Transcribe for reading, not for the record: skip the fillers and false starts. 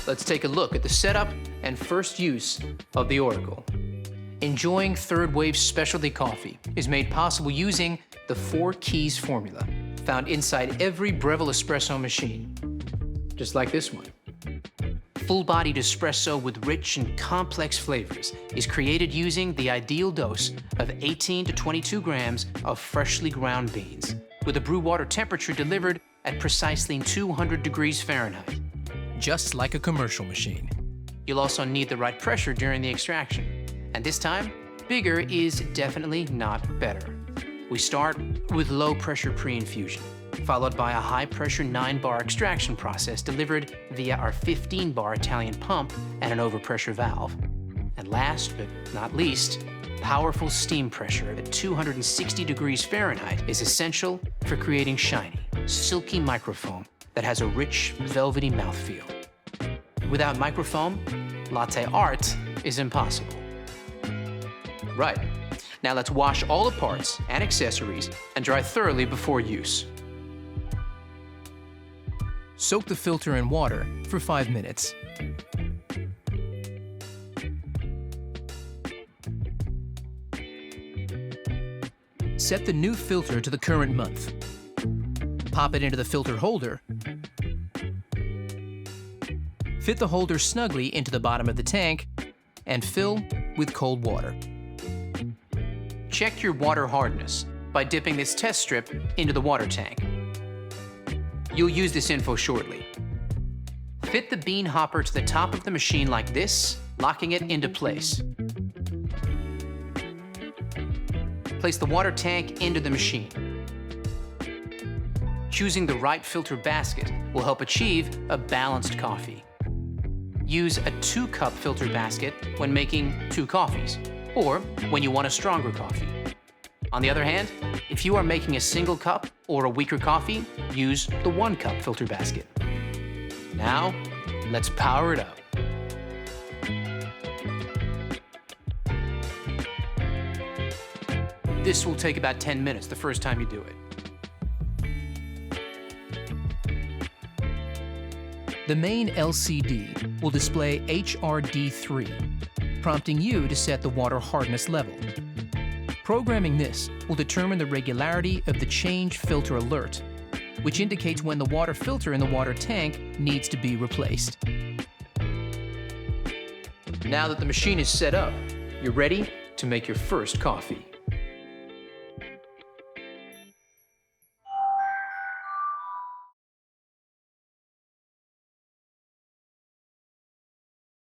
let's take a look at the setup and first use of the Oracle. Enjoying Third Wave specialty coffee is made possible using the 4 keys formula found inside every Breville espresso machine, just like this one. Full-bodied espresso with rich and complex flavors is created using the ideal dose of 18 to 22 grams of freshly ground beans, with a brew water temperature delivered at precisely 200 degrees Fahrenheit, just like a commercial machine. You'll also need the right pressure during the extraction, and this time, bigger is definitely not better. We start with low-pressure pre-infusion, followed by a high-pressure 9-bar extraction process delivered via our 15-bar Italian pump and an overpressure valve. And last but not least, powerful steam pressure at 260 degrees Fahrenheit is essential for creating shiny, silky microfoam that has a rich, velvety mouthfeel. Without microfoam, latte art is impossible. Right. Now let's wash all the parts and accessories and dry thoroughly before use. Soak the filter in water for 5 minutes. Set the new filter to the current month. Pop it into the filter holder. Fit the holder snugly into the bottom of the tank and fill with cold water. Check your water hardness by dipping this test strip into the water tank. You'll use this info shortly. Fit the bean hopper to the top of the machine like this, locking it into place. Place the water tank into the machine. Choosing the right filter basket will help achieve a balanced coffee. Use a 2-cup filter basket when making 2 coffees, or when you want a stronger coffee. On the other hand, if you are making a single cup or a weaker coffee, use the 1-cup filter basket. Now, let's power it up. This will take about 10 minutes the first time you do it. The main LCD will display HRD3, prompting you to set the water hardness level. Programming this will determine the regularity of the change filter alert, which indicates when the water filter in the water tank needs to be replaced. Now that the machine is set up, you're ready to make your first coffee.